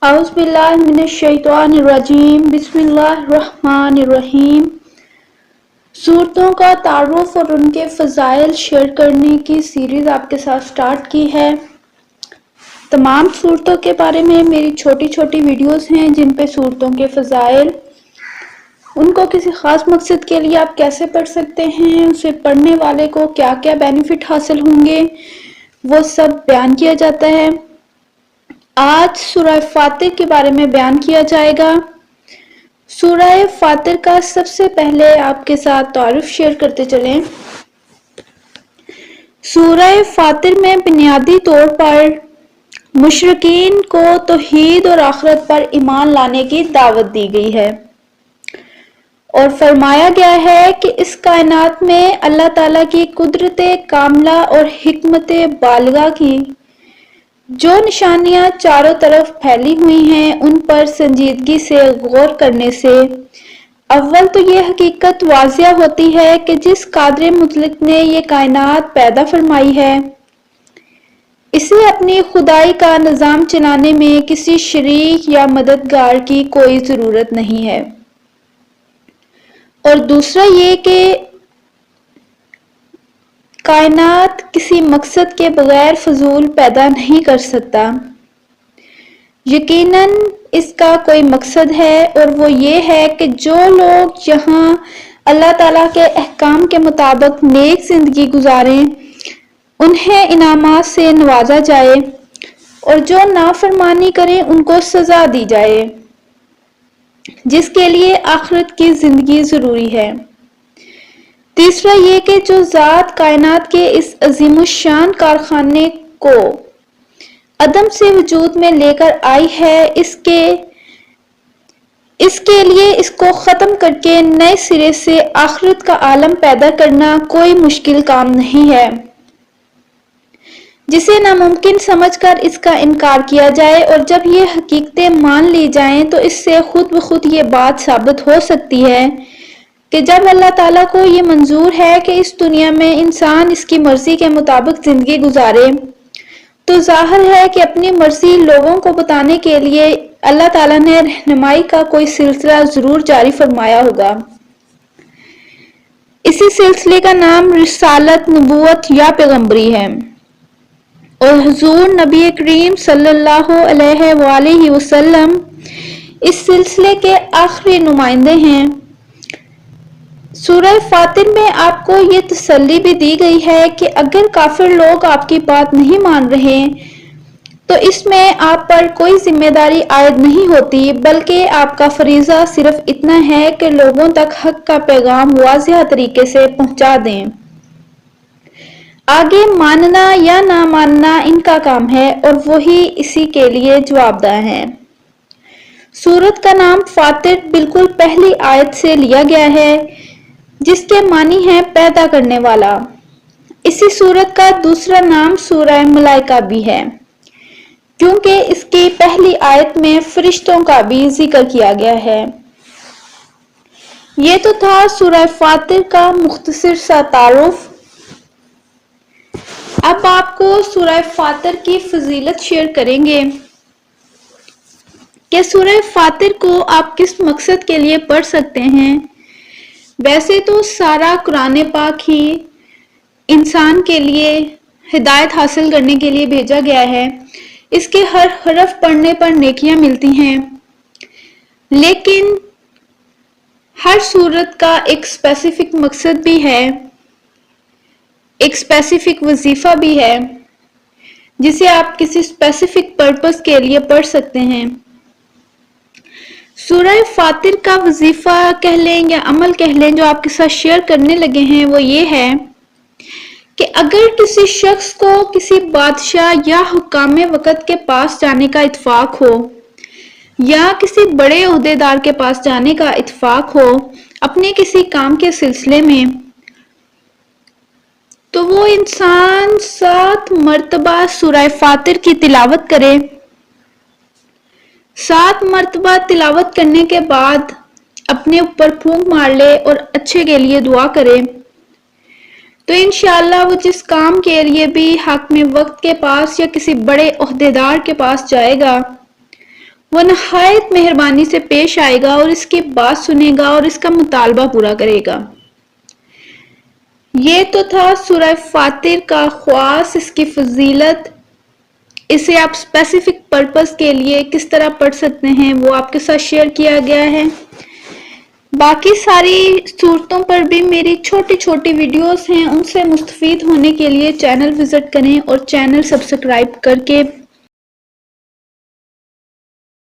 اعوذ باللہ من الشیطان الرجیم بسم اللہ الرحمن الرحیم۔ صورتوں کا تعارف اور ان کے فضائل شیئر کرنے کی سیریز آپ کے ساتھ سٹارٹ کی ہے۔ تمام صورتوں کے بارے میں میری چھوٹی چھوٹی ویڈیوز ہیں جن پہ صورتوں کے فضائل، ان کو کسی خاص مقصد کے لیے آپ کیسے پڑھ سکتے ہیں، اسے پڑھنے والے کو کیا کیا بینیفٹ حاصل ہوں گے، وہ سب بیان کیا جاتا ہے۔ آج سورہ فاطر کے بارے میں بیان کیا جائے گا۔ سورہ فاطر کا سب سے پہلے آپ کے ساتھ تعارف شیئر کرتے چلیں۔ سورہ فاطر میں بنیادی طور پر مشرکین کو توحید اور آخرت پر ایمان لانے کی دعوت دی گئی ہے، اور فرمایا گیا ہے کہ اس کائنات میں اللہ تعالیٰ کی قدرت کاملہ اور حکمت بالغہ کی جو نشانیاں چاروں طرف پھیلی ہوئی ہیں ان پر سنجیدگی سے غور کرنے سے اول تو یہ حقیقت واضح ہوتی ہے کہ جس قادر مطلق نے یہ کائنات پیدا فرمائی ہے، اسے اپنی خدائی کا نظام چلانے میں کسی شریک یا مددگار کی کوئی ضرورت نہیں ہے، اور دوسرا یہ کہ کائنات کسی مقصد کے بغیر فضول پیدا نہیں کر سکتا۔ یقیناً اس کا کوئی مقصد ہے، اور وہ یہ ہے کہ جو لوگ یہاں اللہ تعالیٰ کے احکام کے مطابق نیک زندگی گزاریں انہیں انعامات سے نوازا جائے، اور جو نافرمانی کریں ان کو سزا دی جائے، جس کے لیے آخرت کی زندگی ضروری ہے۔ تیسرا یہ کہ جو ذات کائنات کے اس عظیم الشان کارخانے کو عدم سے وجود میں لے کر آئی ہے، اس کے لیے اس کو ختم کر کے نئے سرے سے آخرت کا عالم پیدا کرنا کوئی مشکل کام نہیں ہے، جسے ناممکن سمجھ کر اس کا انکار کیا جائے، اور جب یہ حقیقتیں مان لی جائیں تو اس سے خود بخود یہ بات ثابت ہو سکتی ہے کہ جب اللہ تعالیٰ کو یہ منظور ہے کہ اس دنیا میں انسان اس کی مرضی کے مطابق زندگی گزارے، تو ظاہر ہے کہ اپنی مرضی لوگوں کو بتانے کے لیے اللہ تعالیٰ نے رہنمائی کا کوئی سلسلہ ضرور جاری فرمایا ہوگا۔ اسی سلسلے کا نام رسالت، نبوت یا پیغمبری ہے، اور حضور نبی کریم صلی اللہ علیہ وآلہ وسلم اس سلسلے کے آخری نمائندے ہیں۔ سورہ فاطر میں آپ کو یہ تسلی بھی دی گئی ہے کہ اگر کافر لوگ آپ کی بات نہیں مان رہے تو اس میں آپ پر کوئی ذمہ داری عائد نہیں ہوتی، بلکہ آپ کا فریضہ صرف اتنا ہے کہ لوگوں تک حق کا پیغام واضح طریقے سے پہنچا دیں۔ آگے ماننا یا نہ ماننا ان کا کام ہے، اور وہی اسی کے لیے جواب دہ ہیں۔ سورت کا نام فاطر بالکل پہلی آیت سے لیا گیا ہے، جس کے معنی ہے پیدا کرنے والا۔ اسی سورت کا دوسرا نام سورہ ملائکہ بھی ہے، کیونکہ اس کی پہلی آیت میں فرشتوں کا بھی ذکر کیا گیا ہے۔ یہ تو تھا سورہ فاطر کا مختصر سا تعارف۔ اب آپ کو سورہ فاطر کی فضیلت شیئر کریں گے کہ سورہ فاطر کو آپ کس مقصد کے لیے پڑھ سکتے ہیں۔ ویسے تو سارا قرآن پاک ہی انسان کے لیے ہدایت حاصل کرنے کے لیے بھیجا گیا ہے، اس کے ہر حرف پڑھنے پر نیکیاں ملتی ہیں، لیکن ہر سورت کا ایک اسپیسیفک مقصد بھی ہے، ایک اسپیسیفک وظیفہ بھی ہے، جسے آپ کسی اسپیسیفک پرپس کے لیے پڑھ سکتے ہیں۔ سورہ فاطر کا وظیفہ کہہ لیں یا عمل کہہ لیں جو آپ کے ساتھ شیئر کرنے لگے ہیں، وہ یہ ہے کہ اگر کسی شخص کو کسی بادشاہ یا حکام وقت کے پاس جانے کا اتفاق ہو، یا کسی بڑے عہدیدار کے پاس جانے کا اتفاق ہو اپنے کسی کام کے سلسلے میں، تو وہ انسان 7 مرتبہ سورہ فاطر کی تلاوت کرے۔ 7 مرتبہ تلاوت کرنے کے بعد اپنے اوپر پھونک مار لے اور اچھے کے لیے دعا کرے، تو انشاءاللہ وہ جس کام کے لیے بھی حاکم وقت کے پاس یا کسی بڑے عہدیدار کے پاس جائے گا، وہ نہایت مہربانی سے پیش آئے گا اور اس کی بات سنے گا اور اس کا مطالبہ پورا کرے گا۔ یہ تو تھا سورہ فاتر کا خواص، اس کی فضیلت، اسے آپ اسپیسیفک پرپس کے لیے کس طرح پڑھ سکتے ہیں وہ آپ کے ساتھ شیئر کیا گیا ہے۔ باقی ساری صورتوں پر بھی میری چھوٹی چھوٹی ویڈیوز ہیں، ان سے مستفید ہونے کے لیے چینل وزٹ کریں اور چینل سبسکرائب کر کے